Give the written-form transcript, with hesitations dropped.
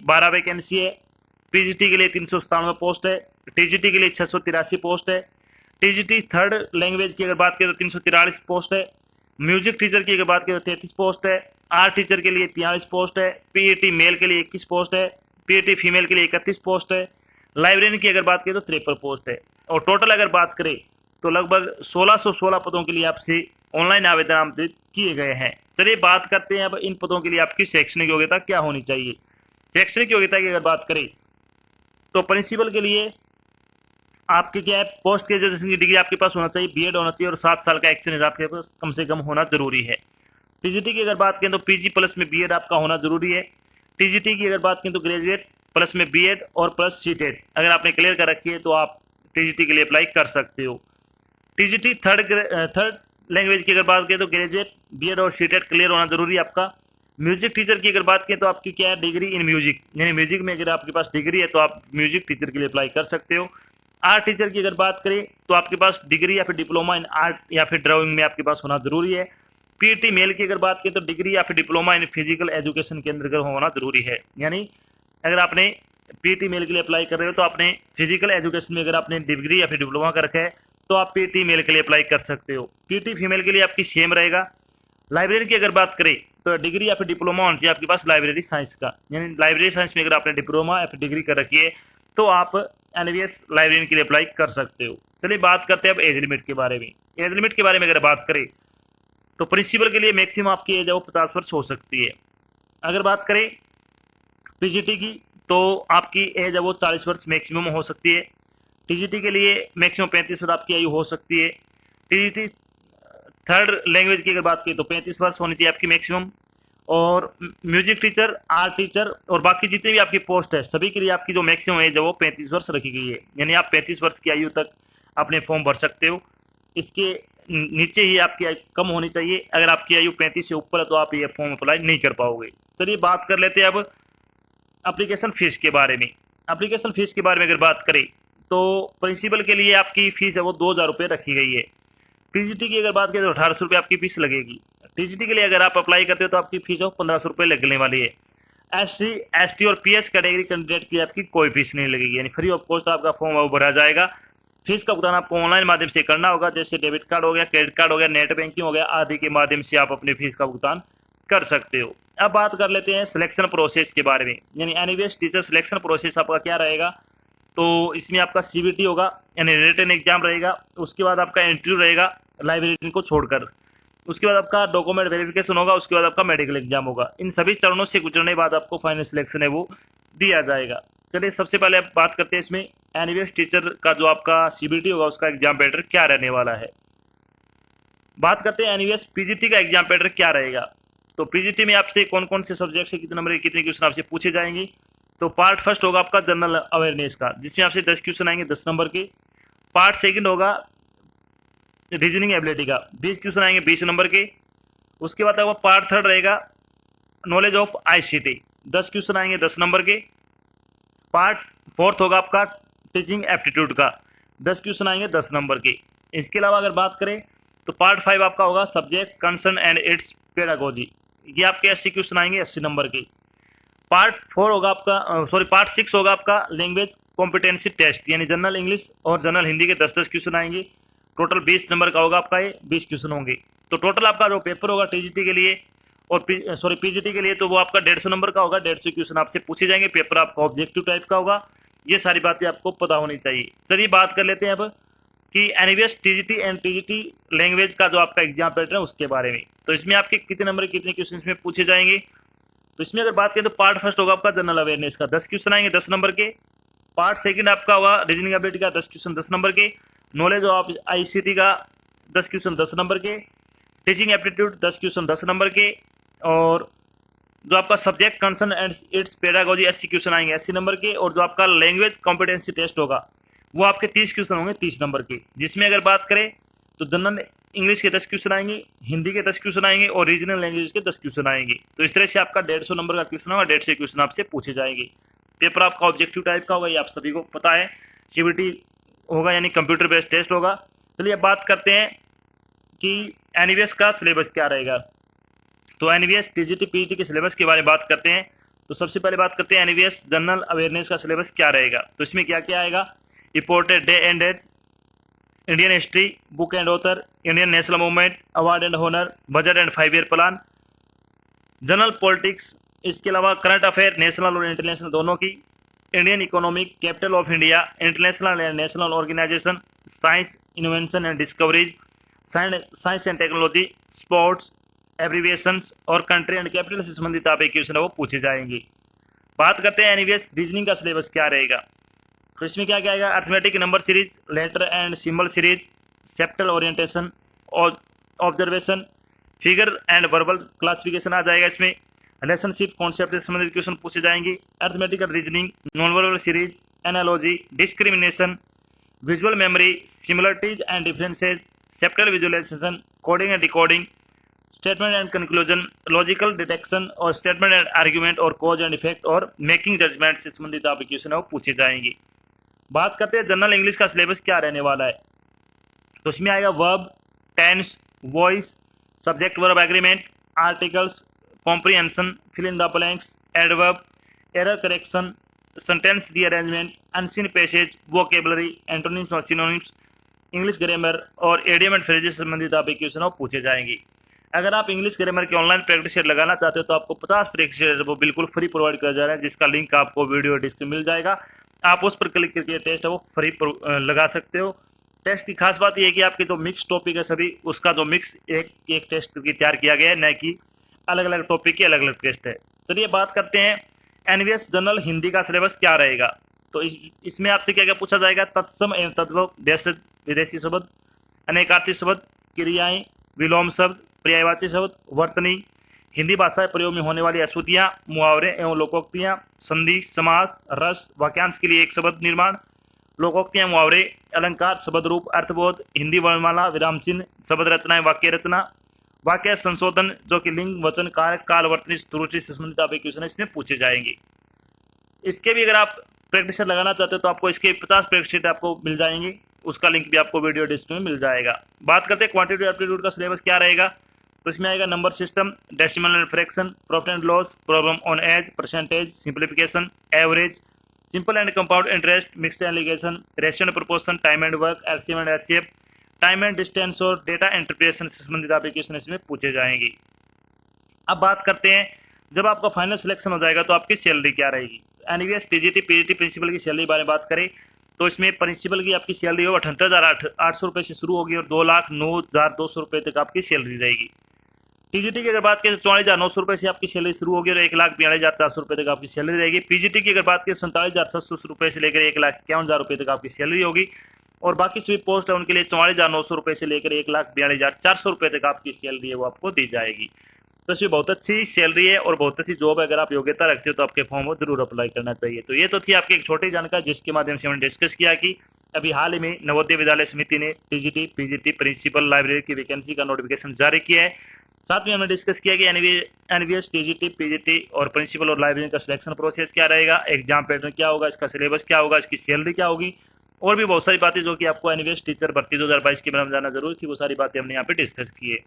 12 vacancy है। PGT के लिए 397 पोस्ट है। टीजीटी के लिए 683 पोस्ट है। टीजीटी थर्ड लैंग्वेज की अगर बात करें तो 343 पोस्ट है। म्यूजिक टीचर की अगर बात करें तो 33 पोस्ट है। आर्ट टीचर के लिए 43 पोस्ट है। पीईटी मेल के लिए 21 पोस्ट है। पीईटी फीमेल के लिए 31 पोस्ट है। लाइब्रेरियन की अगर बात करें तो 53 पोस्ट है। और टोटल अगर बात करें तो लगभग 1616 पदों के लिए आपसे ऑनलाइन आवेदन आमंत्रित किए गए हैं। चलिए बात करते हैं अब इन पदों के लिए आपकी शैक्षणिक योग्यता क्या होनी चाहिए। शैक्षणिक योग्यता की अगर बात करें तो प्रिंसिपल के लिए आपकी क्या है, पोस्ट ग्रेजुएशन की डिग्री आपके पास होना चाहिए, बीएड होना चाहिए और 7 साल का एक्सपीरियंस आपके पास कम से कम होना जरूरी है। टीजीटी की अगर बात करें तो पीजी प्लस में बीएड आपका होना जरूरी है। टीजीटी की अगर बात करें तो ग्रेजुएट प्लस में बीएड और प्लस सीटेट अगर आपने क्लियर कर रखी है तो आप टीजीटी के लिए अप्लाई कर सकते हो। टीजीटी थर्ड लैंग्वेज की अगर बात करें तो ग्रेजुएट बीएड और सीटेट क्लियर होना जरूरी है आपका। म्यूजिक टीचर की अगर बात करें तो आपकी क्या है, डिग्री इन म्यूजिक, यानी म्यूजिक में अगर आपके पास डिग्री है तो आप म्यूजिक टीचर के लिए अप्लाई कर सकते हो। आर्ट टीचर की अगर बात करें तो आपके पास डिग्री या फिर डिप्लोमा इन आर्ट या फिर ड्राइंग में आपके पास होना जरूरी है। पीईटी मेल की अगर बात करें तो डिग्री या फिर डिप्लोमा इन फिजिकल एजुकेशन के अंदर होना जरूरी है। यानी अगर आपने पीईटी मेल के लिए अप्लाई कर रहे हो तो आपने फिजिकल एजुकेशन में अगर आपने डिग्री या फिर डिप्लोमा कर रखा है तो आप पीईटी मेल के लिए अप्लाई कर सकते हो। पीईटी फीमेल के लिए आपकी सेम रहेगा। लाइब्रेरी की अगर बात करें तो डिग्री या फिर डिप्लोमा होना चाहिए आपके पास लाइब्रेरी साइंस का, यानी लाइब्रेरी साइंस में अगर आपने डिप्लोमा या फिर डिग्री कर रखी है तो आप एनवीएस लाइब्रेरियन के लिए अप्लाई कर सकते हो। चलिए बात करते हैं अब एज लिमिट के बारे में। एज लिमिट के बारे में अगर बात करें तो प्रिंसिपल के लिए मैक्सिमम आपकी एज है वो 50 वर्ष हो सकती है। अगर बात करें पीजीटी की तो आपकी एज है वो 40 वर्ष मैक्सिमम हो सकती है। टीजीटी के लिए मैक्सिमम 35 वर्ष आपकी आयु हो सकती है। टीजीटी थर्ड लैंग्वेज की अगर बात करें तो 35 वर्ष होनी चाहिए आपकी मैक्सिमम। और म्यूजिक टीचर, आर्ट टीचर और बाकी जितने भी आपकी पोस्ट है सभी के लिए आपकी जो मैक्सिमम एज है वो 35 वर्ष रखी गई है, यानी आप 35 वर्ष की आयु तक अपने फॉर्म भर सकते हो। इसके नीचे ही आपकी आयु कम होनी चाहिए। अगर आपकी आयु 35 से ऊपर है तो आप ये फॉर्म अप्लाई नहीं कर पाओगे। चलिए बात कर लेते हैं अब एप्लीकेशन फीस के बारे में। एप्लीकेशन फीस के बारे में अगर बात करें तो प्रिंसिपल के लिए आपकी फीस है वो 2000 रुपये रखी गई है। टीजीटी की अगर बात करें तो 1800 रुपये आपकी फीस लगेगी। टीजीटी के लिए अगर आप अप्लाई करते हो तो आपकी फीस 1500 रुपये लगने वाली है। एससी, एसटी और पीएच कैटेगरी कैंडिडेट की आपकी कोई फीस नहीं लगेगी, यानी फ्री ऑफ कॉस्ट आपका फॉर्म भरा जाएगा। फीस का भुगतान आपको ऑनलाइन माध्यम से करना होगा, जैसे डेबिट कार्ड हो गया, क्रेडिट कार्ड हो गया, नेट बैंकिंग हो गया आदि के माध्यम से आप अपनी फीस का भुगतान कर सकते हो। अब बात कर लेते हैं सिलेक्शन प्रोसेस के बारे में, यानी एनवीएस टीचर सिलेक्शन प्रोसेस आपका क्या रहेगा। तो इसमें आपका सीबीटी होगा, यानी रिटन एग्जाम रहेगा। उसके बाद आपका इंटरव्यू रहेगा लाइब्रेरियन को छोड़कर। उसके बाद आपका डॉक्यूमेंट वेरिफिकेशन होगा। उसके बाद आपका मेडिकल एग्जाम होगा। इन सभी चरणों से गुजरने के बाद आपको फाइनल सिलेक्शन है वो दिया जाएगा। चलिए सबसे पहले आप बात करते हैं इसमें एनवीएस टीचर का जो आपका सीबीटी होगा उसका एग्जाम पैटर्न क्या रहने वाला है। बात करते हैं एनवीएस पीजीटी का एग्जाम पैटर्न क्या रहेगा। तो पीजीटी में आपसे कौन कौन से सब्जेक्ट से कितने नंबर के कितने क्वेश्चन आपसे पूछे जाएंगे। तो पार्ट फर्स्ट होगा आपका जनरल अवेयरनेस का, जिसमें आपसे 10 क्वेश्चन आएंगे 10 नंबर के। पार्ट सेकंड होगा रीजनिंग एबिलिटी का, 20 क्वेश्चन आएंगे 20 नंबर के। उसके बाद आपका पार्ट थर्ड रहेगा नॉलेज ऑफ आईसीटी, 10 क्वेश्चन आएंगे 10 नंबर के। पार्ट फोर्थ होगा आपका टीचिंग एप्टीट्यूड का, 10 क्वेश्चन आएंगे 10 नंबर के। इसके अलावा अगर बात करें तो पार्ट 5 आपका होगा subject concern and it's pedagogy, ये आपके 80 क्वेश्चन आएंगे 80 नंबर के। पार्ट 4 होगा आपका पार्ट 6 होगा आपका लैंग्वेज कॉम्पिटेंसी टेस्ट, यानी जनरल इंग्लिश और जनरल हिंदी के 10-10 क्वेश्चन आएंगे। टोटल 20 नंबर का होगा आपका, ये 20 क्वेश्चन होंगे। तो टोटल आपका जो पेपर होगा टीजीटी के लिए और पीजीटी के लिए तो वो आपका 150 नंबर का होगा। 150 क्वेश्चन आपसे पूछे जाएंगे। पेपर आपका ऑब्जेक्टिव टाइप का होगा। ये सारी बातें आपको पता होनी चाहिए। चलिए बात कर लेते हैं अब कि NVS TGT and TGT language का जो आपका एग्जाम पैटर्न है उसके बारे में। तो इसमें आपके कितने नंबर कितने क्वेश्चन में पूछे जाएंगे। तो इसमें अगर बात करें तो पार्ट फर्स्ट होगा आपका जनरल अवेयरनेस का, 10 क्वेश्चन आएंगे 10 नंबर के। पार्ट सेकंड आपका होगा रीजनिंग एबिलिटी का, 10 क्वेश्चन 10 नंबर के। नॉलेज ऑफ आईसीटी का 10 क्वेश्चन 10 नंबर के। टीचिंग एप्टीट्यूड 10 क्वेश्चन 10 नंबर के। और जो आपका subject concern and it's pedagogy 80 question आएंगे 80 नंबर के। और जो आपका लैंग्वेज कॉम्पिटेंसी टेस्ट होगा वो आपके 30 क्वेश्चन होंगे 30 नंबर के, जिसमें अगर बात करें तो जनरल इंग्लिश के 10 क्वेश्चन आएंगे, हिंदी के 10 क्वेश्चन आएंगे और रीजनल लैंग्वेज के 10 क्वेश्चन आएंगे। तो इस तरह से आपका 150 नंबर का क्वेश्चन होगा। 150 क्वेश्चन आपसे पूछे जाएंगे। पेपर आपका ऑब्जेक्टिव टाइप का होगा, ये आप सभी को पता है। सीबीटी होगा यानी कंप्यूटर बेस्ड टेस्ट होगा। चलिए अब बात करते हैं कि एनवीएस का सिलेबस क्या रहेगा। तो एनवीएस टीजीटी पीजीटी के सिलेबस के बारे में बात करते हैं। तो सबसे पहले बात करते हैं एनवीएस जनरल अवेयरनेस का सिलेबस क्या रहेगा। तो इसमें क्या क्या आएगा, reported day and date, Indian history, book and author, Indian national movement, award and honour, budget and 5 year plan, general politics, इसके अलावा करंट अफेयर नेशनल और इंटरनेशनल दोनों की, Indian economic, capital of India, international and national organisation, science innovation and discoveries, science and technology, sports, abbreviations और country and capital से संबंधित topic question है वो पूछे जाएंगे। बात करते हैं एनवीएस रीजनिंग का सिलेबस क्या रहेगा। तो इसमें क्या क्या आएगा, arithmetic number series, letter and symbol series, spatial orientation और observation, figure and verbal classification आ जाएगा। इसमें रिलेशनशिप कॉन्सेप्ट से संबंधित क्वेश्चन पूछे जाएंगे। Arithmetical reasoning, non verbal series, analogy, discrimination, visual memory, similarities and differences, spatial visualization, coding and decoding, statement and conclusion, logical detection और statement and argument और cause and effect और making judgement से संबंधित topic question है वो पूछे जाएंगे। बात करते हैं जनरल इंग्लिश का सिलेबस क्या रहने वाला है। तो इसमें आएगा verb, tense, voice, subject verb agreement, articles, comprehension, fill in the blanks, adverb, error correction, sentence rearrangement, unseen passage, vocabulary, antonyms और सिनोनिम्स, इंग्लिश ग्रामर और एडियम एंड फ्रेजेस से संबंधित टॉपिक क्वेश्चन वो पूछे जाएंगे। अगर आप इंग्लिश ग्रामर के ऑनलाइन प्रैक्टिस सेट लगाना चाहते हो तो आपको 50 प्रैक्टिस सेट वो बिल्कुल फ्री प्रोवाइड किया जा रहा है, जिसका लिंक आपको वीडियो डिस्क्रिप्शन में मिल जाएगा। आप उस पर क्लिक करके टेस्ट है वो फ्री लगा सकते हो। टेस्ट की खास बात यह है कि आपके जो मिक्स टॉपिक है सभी उसका जो मिक्स एक टेस्ट की तैयार किया गया है, न कि अलग अलग टॉपिक के अलग अलग टेस्ट है। चलिए बात करते हैं एनवीएस जनरल हिंदी का सिलेबस क्या रहेगा। तो इसमें आपसे क्या क्या पूछा जाएगा, तत्सम एवं तद्भव, देश विदेशी शब्द, अनेकार्थी शब्द, क्रियाएं, विलोम शब्द, पर्यायवाची शब्द, वर्तनी, हिंदी भाषा में प्रयोग में होने वाली अशुद्धियां, मुहावरे एवं लोकोक्तियां, संधि, समास, रस, वाक्यांश के लिए एक शब्द निर्माण, लोकोक्तियां, मुहावरे, अलंकार, शब्द रूप, अर्थबोध, हिंदी वर्णमाला, विराम चिन्ह, शब्द रचना, वाक्य रचना, वाक्य संशोधन जो कि लिंग, वचन, कारक, काल, वर्तनी, त्रुटि से संबंधित टॉपिक क्वेश्चन इसमें पूछे जाएंगे। इसके भी अगर आप प्रैक्टिस लगाना चाहते हो तो आपको इसके 50 प्रैक्टिस आपको मिल जाएंगे, उसका लिंक भी आपको वीडियो डिस्क्रिप्शन में मिल जाएगा। बात करते हैं क्वांटिटेटिव एप्टीट्यूड का सिलेबस क्या रहेगा। तो इसमें आएगा number system, decimal and fraction, profit and loss, problem on age, percentage, simplification, average, simple and compound interest, mixed and alligation, ratio and proportion, time and work, LCM and HCF, time and distance और data interpretation से संबंधित application इसमें पूछे जाएंगे। अब बात करते हैं जब आपका फाइनल सिलेक्शन हो जाएगा तो आपकी सैलरी क्या रहेगी। एनवीएस टीजीटी पीजीटी प्रिंसिपल की सैलरी बारे में बात करें तो इसमें प्रिंसिपल की आपकी सैलरी हो 78,800 रुपये से शुरू होगी और 2,09,200 रुपये तक आपकी सैलरी रहेगी। टीजीटी की अगर बात करें तो 44,900 रुपये से आपकी सैलरी शुरू होगी और 1,42,400 रुपये तक आपकी सैलरी रहेगी। पीजीटी की अगर बात करें 47,700 रुपये से लेकर 1,51,000 रुपये तक आपकी सैलरी होगी और बाकी सभी पोस्ट है उनके लिए 44,900 रुपये से लेकर 1,42,400 रुपये तक आपकी सैलरी है वो आपको दी जाएगी। तो इसमें बहुत अच्छी सैलरी है और बहुत अच्छी जॉब है। अगर आप योग्यता रखते हो तो आपके फॉर्म को जरूर अप्लाई करना चाहिए। तो ये तो थी आपकी एक छोटी जानकारी जिसके माध्यम से हमने डिस्कस किया कि अभी हाल ही में नवोदय विद्यालय समिति ने टीजीटी पीजीटी प्रिंसिपल लाइब्रेरी की वैकेंसी का नोटिफिकेशन जारी किया है। साथ में हमने डिस्कस किया कि एनवीएस टीजीटी पीजीटी और प्रिंसिपल और लाइब्रेरी का सिलेक्शन प्रोसेस क्या रहेगा, एग्जाम पैटर्न क्या होगा, इसका सिलेबस क्या होगा, इसकी सैलरी क्या होगी और भी बहुत सारी बातें जो कि आपको एनवीएस टीचर भर्ती 2022 के बारे में जानना जरूरी थी, वो सारी बातें हमने यहाँ पे डिस्कस की है।